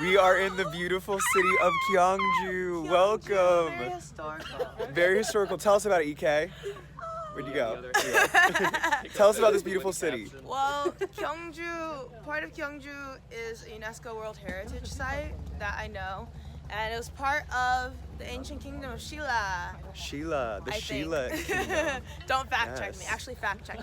We are in the beautiful city of Gyeongju. Welcome. Very historical. Very historical. Tell us about it, EK. Where'd you go? Tell us about this beautiful city. Well, Gyeongju, part of Gyeongju is a UNESCO World Heritage Site that I know. And it was part of the ancient kingdom of Sheila. Sheila, the I Sheila think. kingdom. Don't fact check me. Yes. Actually fact check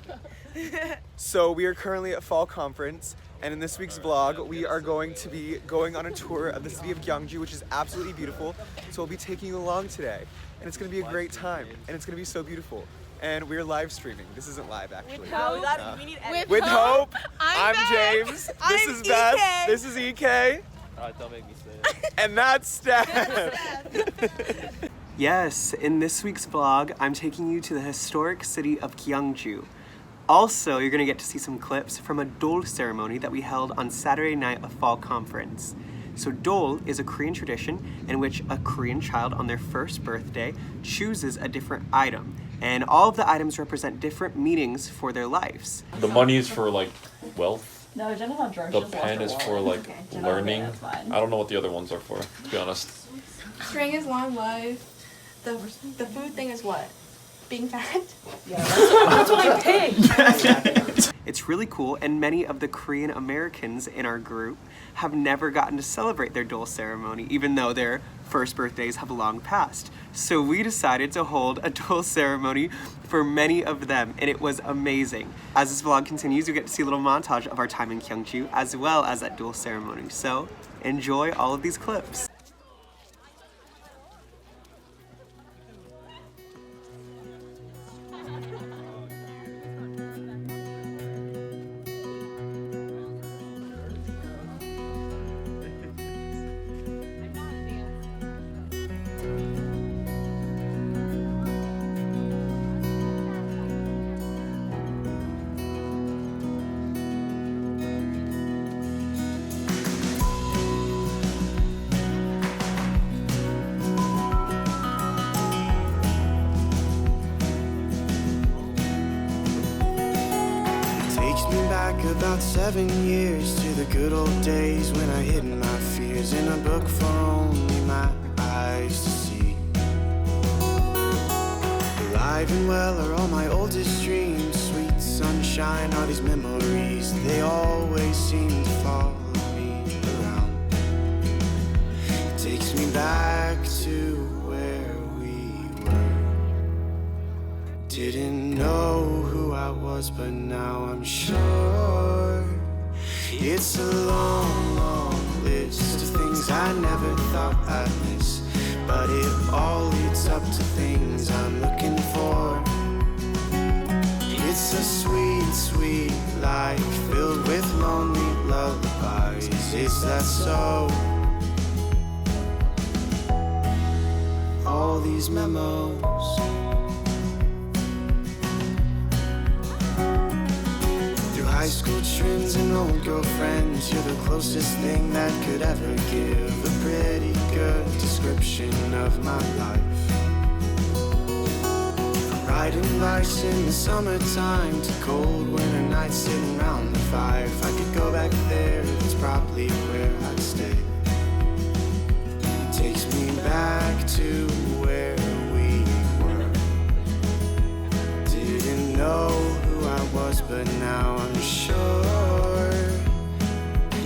me. So we are currently at Fall Conference, and in this week's vlog, we are going to be going on a tour of the city of Gyeongju, which is absolutely beautiful. So we'll be taking you along today, and it's going to be a great time, and it's going to be so beautiful. And we're live streaming. This isn't live, actually. We need editing. With hope, I'm back. James. This I'm is Beth. EK. This is EK. Don't make me say it. And that's Steph. Yes, in this week's vlog, I'm taking you to the historic city of Gyeongju. Also, you're gonna get to see some clips from a dol ceremony that we held on Saturday night of Fall Conference. So dol is a Korean tradition in which a Korean child on their first birthday chooses a different item. And all of the items represent different meanings for their lives. The money is for like wealth. No, Jenna's not drunk. The pen is for like learning. That's fine. I don't know what the other ones are for, to be honest. String is long life. The food thing is what? Being fat? Yeah, that's what I picked. It's really cool, and many of the Korean Americans in our group have never gotten to celebrate their dol ceremony, even though their first birthdays have long passed. So we decided to hold a dol ceremony for many of them, and it was amazing. As this vlog continues, you get to see a little montage of our time in Gyeongju, as well as that dol ceremony. So enjoy all of these clips. About 7 years to the good old days when I hid my fears in a book for only my eyes to see. Alive and well are all my oldest dreams. Sweet sunshine are these memories. They always seem to follow me around. It takes me back to where we were. Didn't know who I was, but now I'm sure. It's a long, long list of things I never thought I'd miss, but it all leads up to things I'm looking for. It's a sweet, sweet life filled with lonely lullabies. Is that so? All these memos. High school trends and old girlfriends, you're the closest thing that could ever give a pretty good description of my life. From riding bikes in the summertime to cold winter nights sitting around the fire. If I could go back there, it's probably where I'd stay. It takes me back to where we were. Didn't know who I was, but now I'm sure.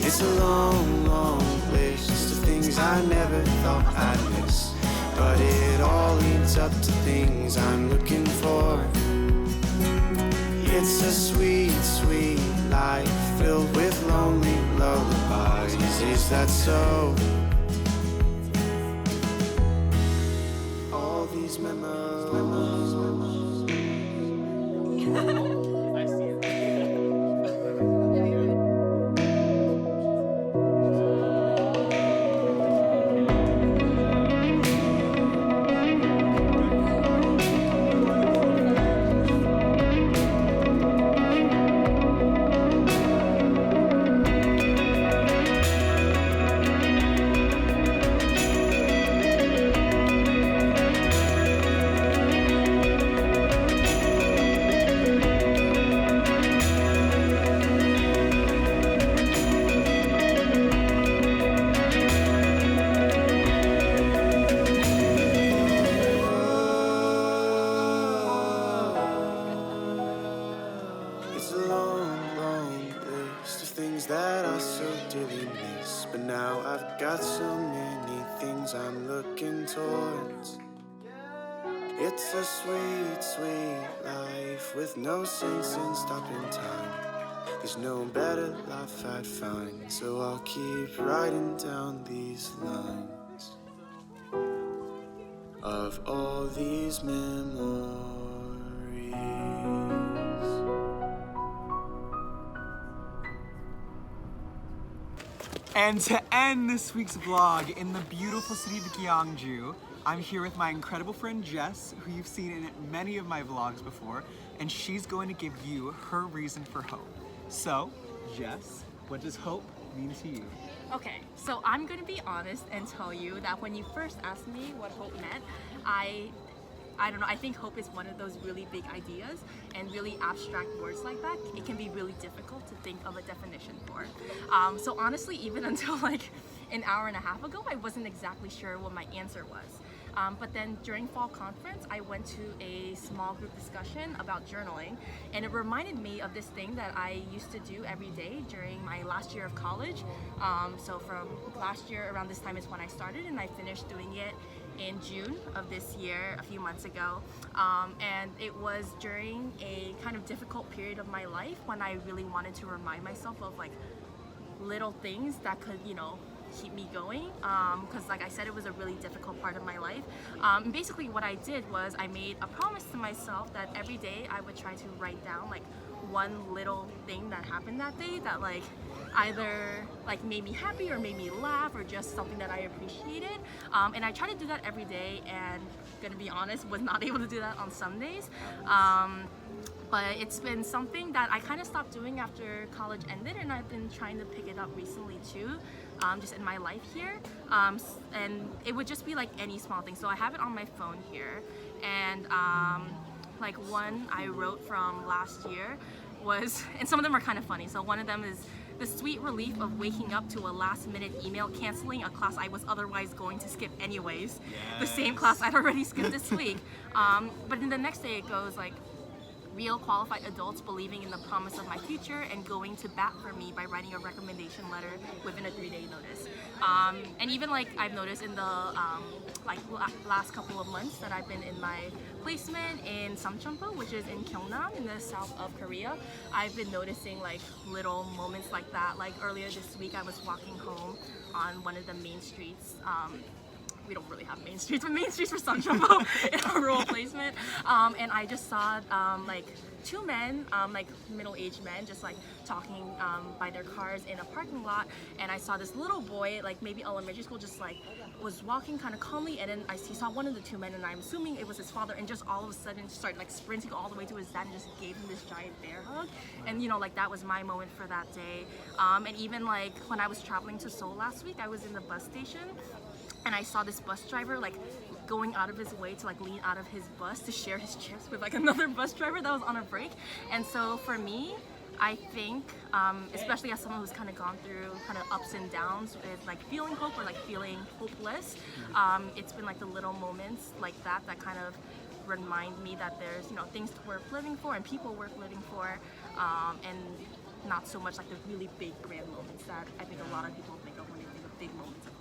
It's a long, long list of things I never thought I'd miss, but it all leads up to things I'm looking for. It's a sweet, sweet life filled with lonely lullabies. Is that so? All these memos. so dearly miss. But now I've got so many things I'm looking towards. It's a sweet, sweet life with no sense in stopping time. There's no better life I'd find, so I'll keep writing down these lines of all these memories. And to end this week's vlog in the beautiful city of Gyeongju, I'm here with my incredible friend Jess, who you've seen in many of my vlogs before, and she's going to give you her reason for hope. So, Jess, what does hope mean to you? Okay, so I'm gonna be honest and tell you that when you first asked me what hope meant, I don't know, I think hope is one of those really big ideas, and really abstract words like that, it can be really difficult to think of a definition for. So honestly, even until like an hour and a half ago, I wasn't exactly sure what my answer was. But then during Fall Conference, I went to a small group discussion about journaling, and it reminded me of this thing that I used to do every day during my last year of college. So from last year, around this time is when I started, and I finished doing it in June of this year, a few months ago. And it was during a kind of difficult period of my life when I really wanted to remind myself of like little things that could, you know, keep me going, because like I said, it was a really difficult part of my life. Basically what I did was I made a promise to myself that every day I would try to write down like one little thing that happened that day that like either like made me happy or made me laugh or just something that I appreciated. And I try to do that every day, and gonna be honest, was not able to do that on some days. But it's been something that I kind of stopped doing after college ended, and I've been trying to pick it up recently too, just in my life here. And it would just be like any small thing. So I have it on my phone here, and like one I wrote from last year was, and some of them are kind of funny. So one of them is the sweet relief of waking up to a last-minute email canceling a class I was otherwise going to skip anyways. Yes. The same class I'd already skipped this week. But then the next day it goes like, real qualified adults believing in the promise of my future and going to bat for me by writing a recommendation letter within a 3-day notice. And even like I've noticed in the last couple of months that I've been in my placement in Samcheonpo, which is in Gyeongnam in the south of Korea, I've been noticing like little moments like that. Like earlier this week I was walking home on one of the main streets. We don't really have main streets, but main streets for Samcheonpo in our rural placement. And I just saw like two men, like middle-aged men, just like talking by their cars in a parking lot. And I saw this little boy, like maybe elementary school, just like was walking kind of calmly. And then he saw one of the two men, and I'm assuming it was his father. And just all of a sudden, started like sprinting all the way to his dad and just gave him this giant bear hug. And you know, like that was my moment for that day. And even like when I was traveling to Seoul last week, I was in the bus station. And I saw this bus driver like going out of his way to like lean out of his bus to share his chips with like another bus driver that was on a break. And so for me, I think, especially as someone who's kind of gone through kind of ups and downs with like feeling hope or like feeling hopeless, it's been like the little moments like that that kind of remind me that there's, you know, things worth living for and people worth living for, and not so much like the really big grand moments that I think a lot of people think of when they think of big moments of hope.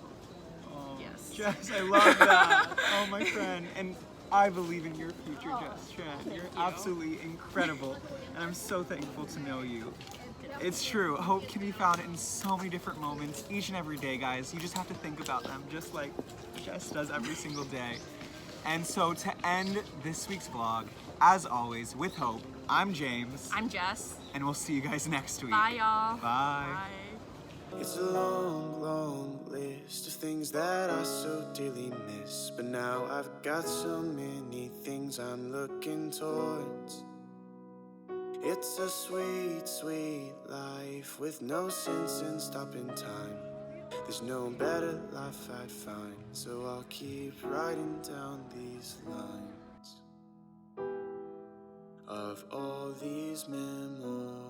Oh, yes. Jess, I love that. Oh, my friend. And I believe in your future, Jess Chen. You're absolutely incredible. And I'm so thankful to know you. It's true. Hope can be found in so many different moments each and every day, guys. You just have to think about them, just like Jess does every single day. And so to end this week's vlog, as always, with hope, I'm James. I'm Jess. And we'll see you guys next week. Bye, y'all. Bye. It's a long, long list of things that I so dearly miss. But now I've got so many things I'm looking towards. It's a sweet, sweet life with no sense in stopping time. There's no better life I'd find, so I'll keep writing down these lines of all these memories.